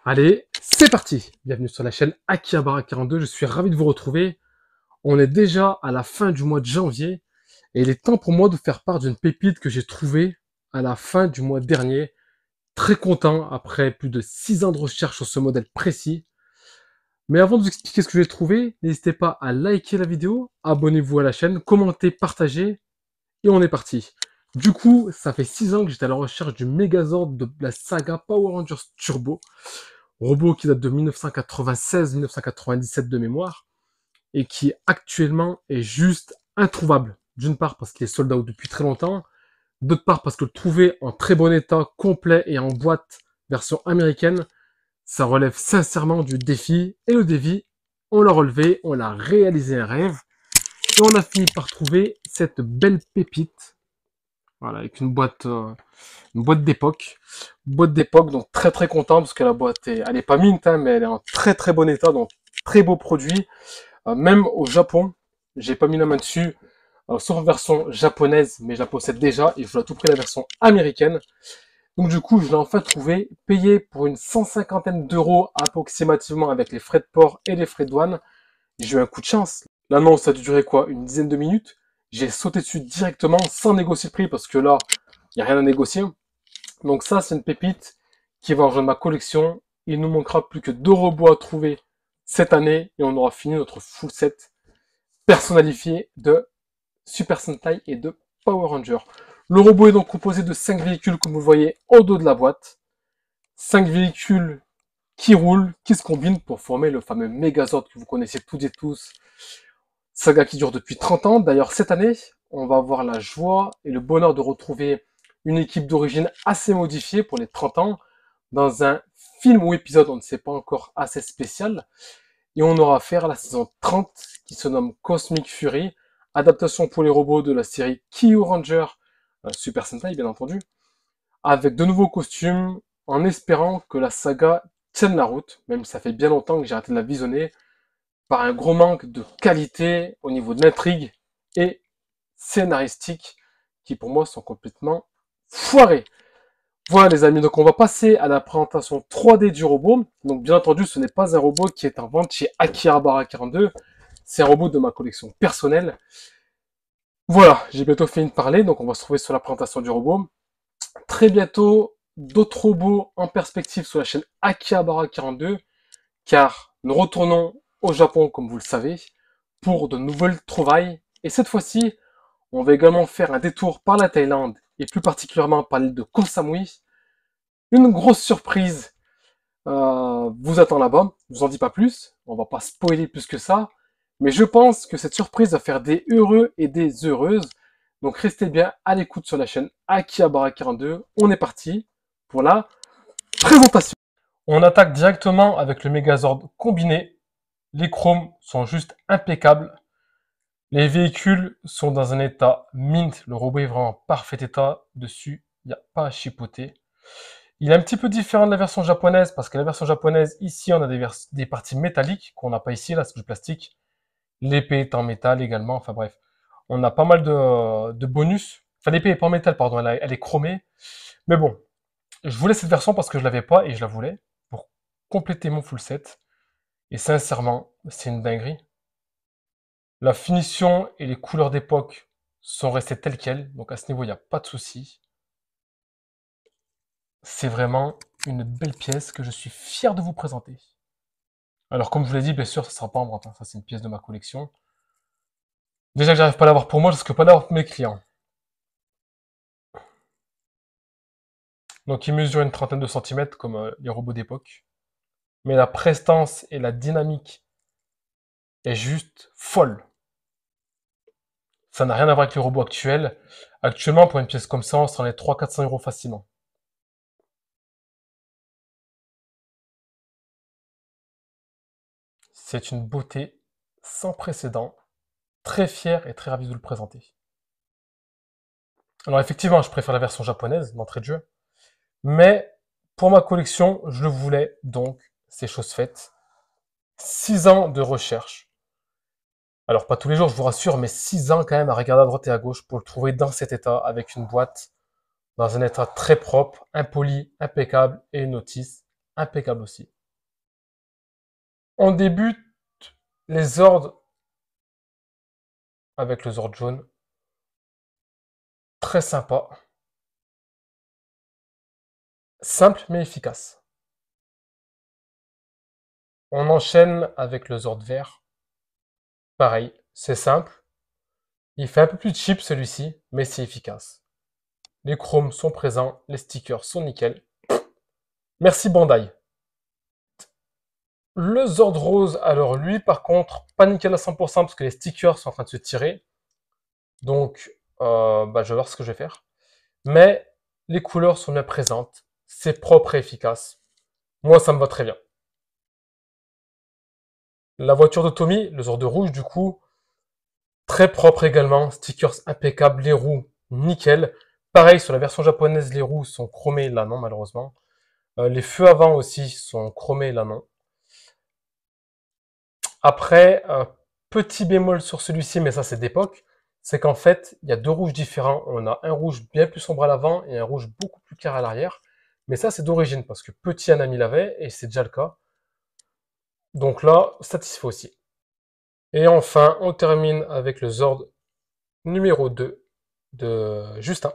Allez, c'est parti! Bienvenue sur la chaîne Akihabara42, je suis ravi de vous retrouver. On est déjà à la fin du mois de janvier et il est temps pour moi de faire part d'une pépite que j'ai trouvée à la fin du mois dernier. Très content après plus de 6 ans de recherche sur ce modèle précis. Mais avant de vous expliquer ce que j'ai trouvé, n'hésitez pas à liker la vidéo, abonnez-vous à la chaîne, commentez, partagez et on est parti. Du coup, ça fait 6 ans que j'étais à la recherche du Megazord de la saga Power Rangers Turbo. Robot qui date de 1996-1997 de mémoire, et qui actuellement est juste introuvable. D'une part parce qu'il est sold out depuis très longtemps, d'autre part parce que le trouver en très bon état, complet et en boîte version américaine, ça relève sincèrement du défi. Et le défi, on l'a relevé, on l'a réalisé un rêve, et on a fini par trouver cette belle pépite. Voilà, avec une boîte d'époque. Boîte d'époque, donc très très content parce que la boîte elle est pas mint, hein, mais elle est en très très bon état, donc très beau produit. Même au Japon, j'ai pas mis la main dessus, sauf en version japonaise, mais je la possède déjà et je dois tout prix la version américaine. Donc du coup, je l'ai enfin trouvé, payé pour une 150aine d'euros approximativement avec les frais de port et les frais de douane. J'ai eu un coup de chance. L'annonce a dû durer quoi, une dizaine de minutes. J'ai sauté dessus directement sans négocier le prix parce que là, il n'y a rien à négocier. Donc ça, c'est une pépite qui va rejoindre ma collection. Il nous manquera plus que 2 robots à trouver cette année et on aura fini notre full set personnalifié de Super Sentai et de Power Ranger. Le robot est donc composé de 5 véhicules comme vous le voyez au dos de la boîte. 5 véhicules qui roulent, qui se combinent pour former le fameux Megazord que vous connaissez toutes et tous. Saga qui dure depuis 30 ans. D'ailleurs, cette année, on va avoir la joie et le bonheur de retrouver une équipe d'origine assez modifiée pour les 30 ans dans un film ou épisode, on ne sait pas encore, assez spécial. Et on aura affaire à la saison 30 qui se nomme Cosmic Fury, adaptation pour les robots de la série Kyu Ranger, Super Sentai bien entendu, avec de nouveaux costumes, en espérant que la saga tienne la route, même si ça fait bien longtemps que j'ai arrêté de la visionner, par un gros manque de qualité au niveau de l'intrigue et scénaristique, qui pour moi sont complètement foirés. Voilà les amis, donc on va passer à la présentation 3D du robot. Donc bien entendu, ce n'est pas un robot qui est en vente chez Akihabara42, c'est un robot de ma collection personnelle. Voilà, j'ai bientôt fini de parler, donc on va se retrouver sur la présentation du robot. Très bientôt, d'autres robots en perspective sur la chaîne Akihabara42, car nous retournons au Japon, comme vous le savez, pour de nouvelles trouvailles. Et cette fois-ci, on va également faire un détour par la Thaïlande, et plus particulièrement par l'île de Koh Samui. Une grosse surprise vous attend là-bas, je vous en dis pas plus, on va pas spoiler plus que ça, mais je pense que cette surprise va faire des heureux et des heureuses. Donc restez bien à l'écoute sur la chaîne Akihabara42. On est parti pour la présentation. On attaque directement avec le Megazord combiné. Les chromes sont juste impeccables. Les véhicules sont dans un état mint. Le robot est vraiment en parfait état. Dessus, il n'y a pas à chipoter. Il est un petit peu différent de la version japonaise parce que la version japonaise, ici, on a des parties métalliques qu'on n'a pas ici. Là, c'est du plastique. L'épée est en métal également. Enfin bref, on a pas mal de bonus. Enfin, l'épée est pas en métal, pardon. Elle est chromée. Mais bon, je voulais cette version parce que je l'avais pas et je la voulais pour compléter mon full set. Et sincèrement, c'est une dinguerie. La finition et les couleurs d'époque sont restées telles quelles, donc à ce niveau, il n'y a pas de souci. C'est vraiment une belle pièce que je suis fier de vous présenter. Alors, comme je vous l'ai dit, bien sûr, ça ne sera pas en vente, hein. Ça, c'est une pièce de ma collection. Déjà que j'arrive pas à l'avoir pour moi, je risque pas d'avoir pour mes clients. Donc, il mesure une trentaine de centimètres, comme les robots d'époque. Mais la prestance et la dynamique est juste folle. Ça n'a rien à voir avec les robots actuels. Actuellement, pour une pièce comme ça, on s'en est 300-400 euros facilement. C'est une beauté sans précédent. Très fier et très ravi de le présenter. Alors effectivement, je préfère la version japonaise d'entrée de jeu. Mais pour ma collection, je le voulais, donc c'est chose faite. 6 ans de recherche. Alors pas tous les jours, je vous rassure, mais 6 ans quand même à regarder à droite et à gauche pour le trouver dans cet état, avec une boîte, dans un état très propre, impoli, impeccable, et une notice impeccable aussi. On débute les Zords avec le Zord jaune. Très sympa. Simple mais efficace. On enchaîne avec le Zord vert. Pareil, c'est simple. Il fait un peu plus cheap celui-ci, mais c'est efficace. Les chromes sont présents, les stickers sont nickel. Merci Bandai. Le Zord rose, alors lui par contre, pas nickel à 100% parce que les stickers sont en train de se tirer. Donc, je vais voir ce que je vais faire. Mais les couleurs sont bien présentes, c'est propre et efficace. Moi, ça me va très bien. La voiture de Tommy, le Zord de rouge du coup, très propre également, stickers impeccables, les roues nickel. Pareil, sur la version japonaise, les roues sont chromées, là non malheureusement. Les feux avant aussi sont chromés, là non. Après, petit bémol sur celui-ci, mais ça c'est d'époque, c'est qu'en fait, il y a deux rouges différents. On a un rouge bien plus sombre à l'avant et un rouge beaucoup plus clair à l'arrière. Mais ça c'est d'origine, parce que petit un ami l'avait, et c'est déjà le cas. Donc là, satisfait aussi. Et enfin, on termine avec le Zord numéro 2 de Justin.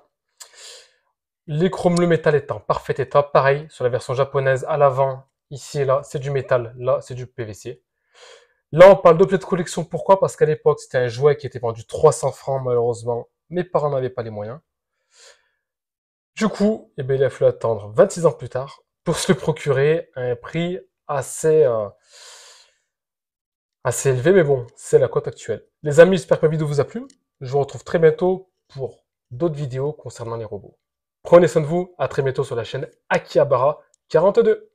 Les chromes, le métal est en parfait état. Pareil, sur la version japonaise, à l'avant, ici et là, c'est du métal, là, c'est du PVC. Là, on parle d'objet de collection. Pourquoi? Parce qu'à l'époque, c'était un jouet qui était vendu 300 francs, malheureusement. Mes parents n'avaient pas les moyens. Du coup, il a fallu attendre 26 ans plus tard pour se le procurer à un prix assez élevé, mais bon, c'est la cote actuelle. Les amis, j'espère que ma vidéo vous a plu. Je vous retrouve très bientôt pour d'autres vidéos concernant les robots. Prenez soin de vous, à très bientôt sur la chaîne Akihabara 42.